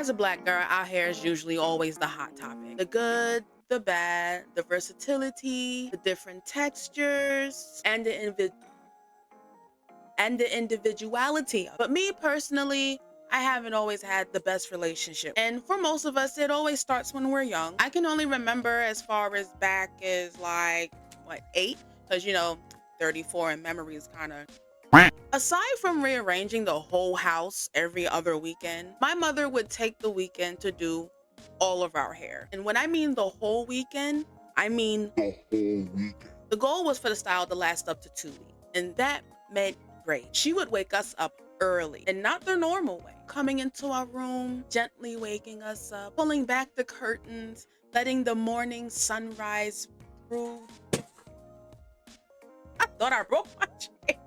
As a black girl, our hair is usually always the hot topic. The good, the bad, the versatility, the different textures, and the individuality. But me personally, I haven't always had the best relationship. And for most of us, it always starts when we're young. I can only remember as far as back as like, what, 8? Because, 34 in memory is kind of. Aside from rearranging the whole house every other weekend, my mother would take the weekend to do all of our hair. And when I mean the whole weekend, I mean the whole weekend. The goal was for the style to last up to 2 weeks. And that meant great. She would wake us up early and not the normal way. Coming into our room, gently waking us up, pulling back the curtains, letting the morning sunrise through. I thought I broke my chair.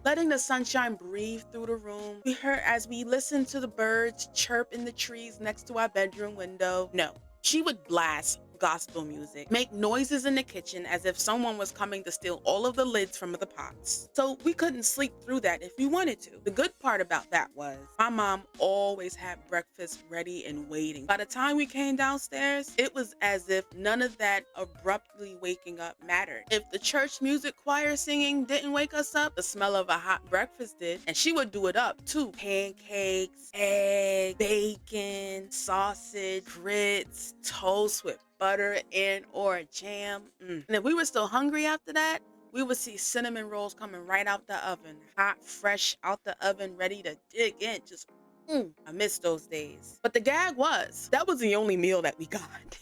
Letting the sunshine breathe through the room. We heard as we listened to the birds chirp in the trees next to our bedroom window. No, she would blast gospel music, make noises in the kitchen as if someone was coming to steal all of the lids from the pots. So we couldn't sleep through that if we wanted to. The good part about that was my mom always had breakfast ready and waiting. By the time we came downstairs, it was as if none of that abruptly waking up mattered. If the church music choir singing didn't wake us up, the smell of a hot breakfast did, and she would do it up too. Pancakes, egg, bacon, sausage, grits, toast with butter and or jam. And if we were still hungry after that, we would see cinnamon rolls coming right out the oven, hot, fresh out the oven, ready to dig in. Just, I miss those days. But the gag was, that was the only meal that we got.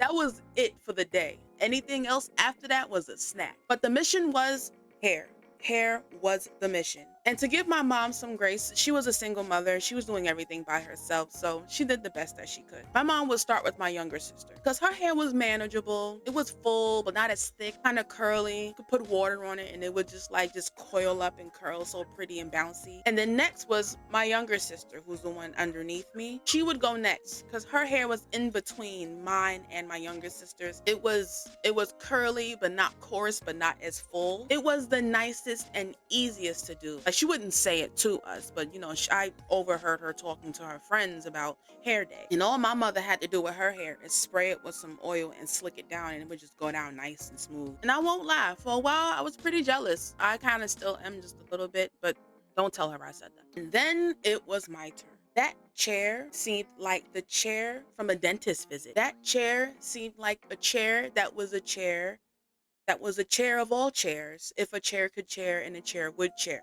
That was it for the day. Anything else after that was a snack. But the mission was hair. Hair was the mission. And to give my mom some grace, she was a single mother. She was doing everything by herself, so she did the best that she could. My mom would start with my younger sister because her hair was manageable. It was full, but not as thick, kind of curly. You could put water on it and it would just coil up and curl so pretty and bouncy. And then next was my younger sister, who's the one underneath me. She would go next because her hair was in between mine and my younger sister's. It was curly, but not coarse, but not as full. It was the nicest and easiest to do. Like, she wouldn't say it to us, but I overheard her talking to her friends about hair day. And all my mother had to do with her hair is spray it with some oil and slick it down, and it would just go down nice and smooth. And I won't lie, for a while I was pretty jealous. I kind of still am just a little bit, but don't tell her I said that. And then it was my turn. That chair seemed like the chair from a dentist visit. That chair seemed like a chair that was a chair of all chairs, if a chair could chair and a chair would chair.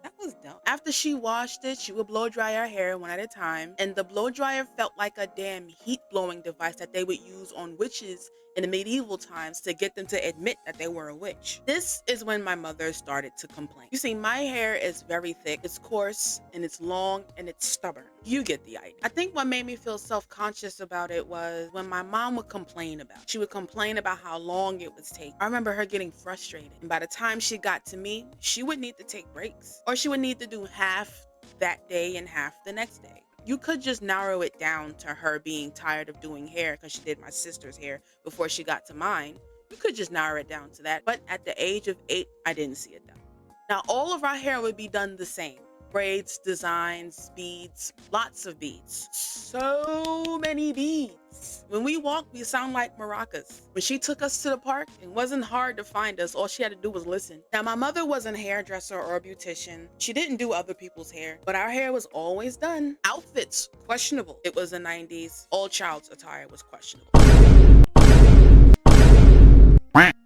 That was dumb. After she washed it, she would blow dry her hair one at a time, and the blow dryer felt like a damn heat blowing device that they would use on witches in the medieval times to get them to admit that they were a witch. This is when my mother started to complain. You see, my hair is very thick, it's coarse, and it's long, and it's stubborn. You get the idea. I think what made me feel self-conscious about it was when my mom would complain about it. She would complain about how long it would take. I remember her getting frustrated, and by the time she got to me, she would need to take breaks, or she would need to do half that day and half the next day. You could just narrow it down to her being tired of doing hair because she did my sister's hair before she got to mine. You could just narrow it down to that. But at the age of 8, I didn't see it done. Now, all of our hair would be done the same. Braids, designs, beads, lots of beads. So many beads. When we walked, we sound like maracas. When she took us to the park, it wasn't hard to find us. All she had to do was listen. Now, my mother wasn't a hairdresser or a beautician. She didn't do other people's hair, but our hair was always done. Outfits, questionable. It was the 90s. All child's attire was questionable.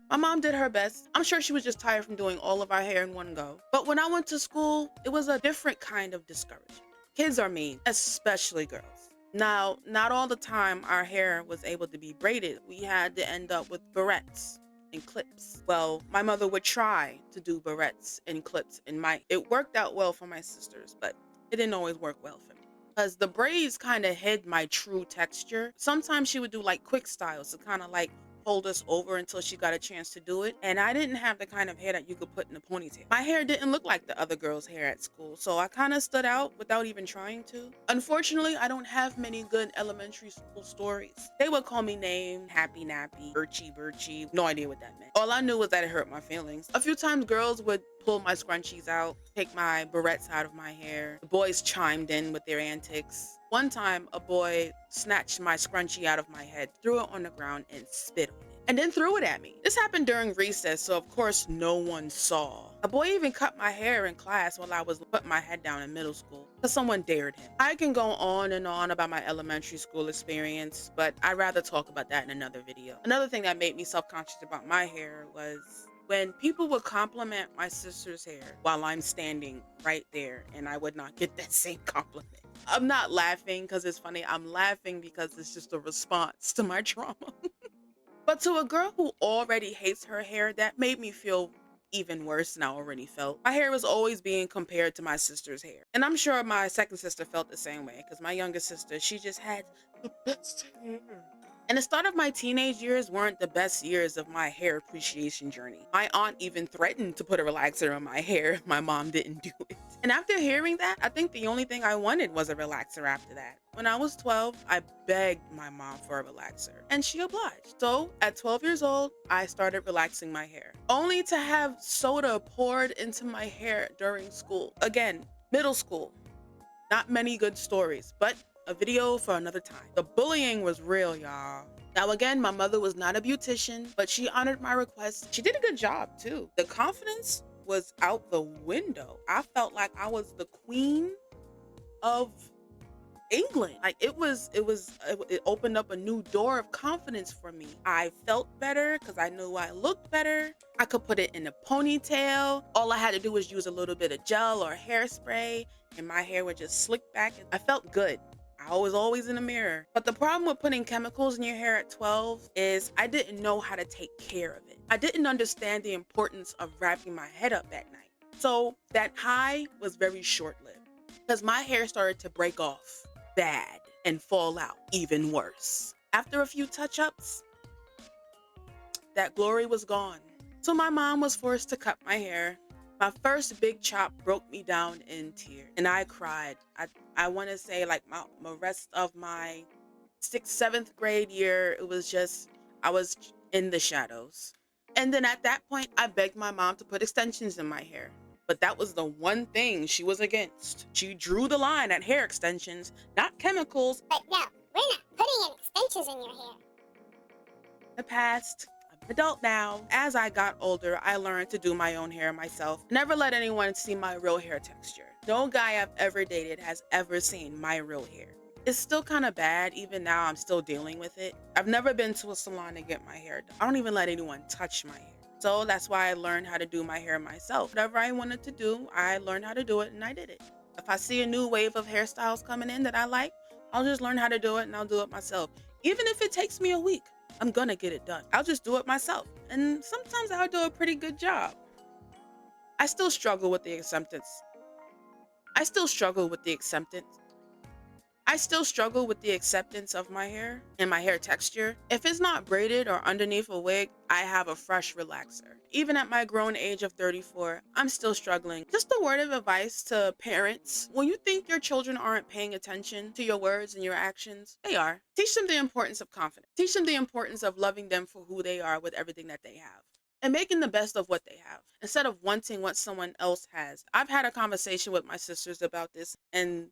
My mom did her best. I'm sure she was just tired from doing all of our hair in one go. But when I went to school, it was a different kind of discouragement. Kids are mean, especially girls. Now, not all the time our hair was able to be braided. We had to end up with barrettes and clips. Well, my mother would try to do barrettes and clips, and it worked out well for my sisters, but it didn't always work well for me. Because the braids kind of hid my true texture. Sometimes she would do like quick styles to kind of like hold us over until she got a chance to do it. And I didn't have the kind of hair that you could put in a ponytail. My hair didn't look like the other girls' hair at school, so I kind of stood out without even trying to. Unfortunately, I don't have many good elementary school stories. They would call me name, Happy Nappy, Birchie. No idea what that meant. All I knew was that it hurt my feelings. A few times girls would pull my scrunchies out, take my barrettes out of my hair. The boys chimed in with their antics. One time, a boy snatched my scrunchie out of my head, threw it on the ground, and spit on it, and then threw it at me. This happened during recess, so of course no one saw. A boy even cut my hair in class while I was putting my head down in middle school because someone dared him. I can go on and on about my elementary school experience, but I'd rather talk about that in another video. Another thing that made me self-conscious about my hair was when people would compliment my sister's hair while I'm standing right there and I would not get that same compliment. I'm not laughing because it's funny. I'm laughing because it's just a response to my trauma. But to a girl who already hates her hair, that made me feel even worse than I already felt. My hair was always being compared to my sister's hair. And I'm sure my second sister felt the same way because my younger sister, she just had the best hair. And the start of my teenage years weren't the best years of my hair appreciation journey. My aunt even threatened to put a relaxer in my hair if my mom didn't do it. And after hearing that, I think the only thing I wanted was a relaxer after that. When I was 12, I begged my mom for a relaxer, and she obliged. So at 12 years old, I started relaxing my hair, only to have soda poured into my hair during school. Again, middle school. Not many good stories, but a video for another time. The bullying was real, y'all. Now again, my mother was not a beautician, but she honored my request. She did a good job too. The confidence was out the window. I felt like I was the queen of England. Like it opened up a new door of confidence for me. I felt better because I knew I looked better. I could put it in a ponytail. All I had to do was use a little bit of gel or hairspray and my hair would just slick back. I felt good. I was always in the mirror. But the problem with putting chemicals in your hair at 12 is I didn't know how to take care of it. I didn't understand the importance of wrapping my head up at night. So that high was very short-lived because my hair started to break off bad and fall out even worse. After a few touch-ups, that glory was gone. So my mom was forced to cut my hair. My first big chop broke me down in tears and I cried. I want to say like my rest of my 6th, 7th grade year, it was just, I was in the shadows. And then at that point, I begged my mom to put extensions in my hair. But that was the one thing she was against. She drew the line at hair extensions, not chemicals. But no, we're not putting in extensions in your hair. The past. I'm an adult now. As I got older, I learned to do my own hair myself. Never let anyone see my real hair texture. No guy I've ever dated has ever seen my real hair. It's still kind of bad. Even now, I'm still dealing with it. I've never been to a salon to get my hair done. I don't even let anyone touch my hair. So that's why I learned how to do my hair myself. Whatever I wanted to do, I learned how to do it and I did it. If I see a new wave of hairstyles coming in that I like, I'll just learn how to do it and I'll do it myself. Even if it takes me a week, I'm gonna get it done. I'll just do it myself. And sometimes I'll do a pretty good job. I still struggle with the acceptance. I still struggle with the acceptance. I still struggle with the acceptance of my hair and my hair texture. If it's not braided or underneath a wig, I have a fresh relaxer. Even at my grown age of 34, I'm still struggling. Just a word of advice to parents. When you think your children aren't paying attention to your words and your actions, they are. Teach them the importance of confidence. Teach them the importance of loving them for who they are with everything that they have, and making the best of what they have instead of wanting what someone else has. I've had a conversation with my sisters about this, and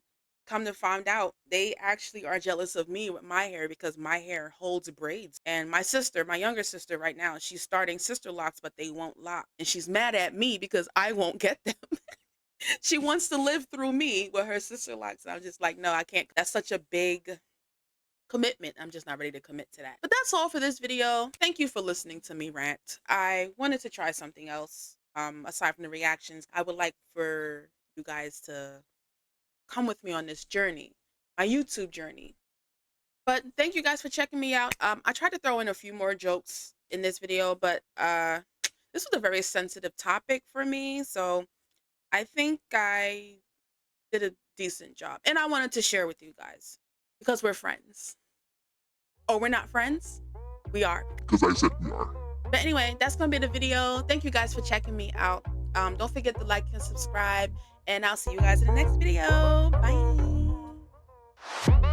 come to find out, they actually are jealous of me with my hair because my hair holds braids. And my sister, my younger sister right now, she's starting sister locks, but they won't lock. And she's mad at me because I won't get them. She wants to live through me with her sister locks. I'm just like, no, I can't. That's such a big commitment. I'm just not ready to commit to that. But that's all for this video. Thank you for listening to me rant. I wanted to try something else. Aside from the reactions, I would like for you guys to come with me on this journey, my YouTube journey. But thank you guys for checking me out. I tried to throw in a few more jokes in this video, but this was a very sensitive topic for me. So I think I did a decent job. And I wanted to share with you guys because we're friends. Oh, we're not friends? We are. Because I said we are. But anyway, that's gonna be the video. Thank you guys for checking me out. Don't forget to like and subscribe, and I'll see you guys in the next video. Bye.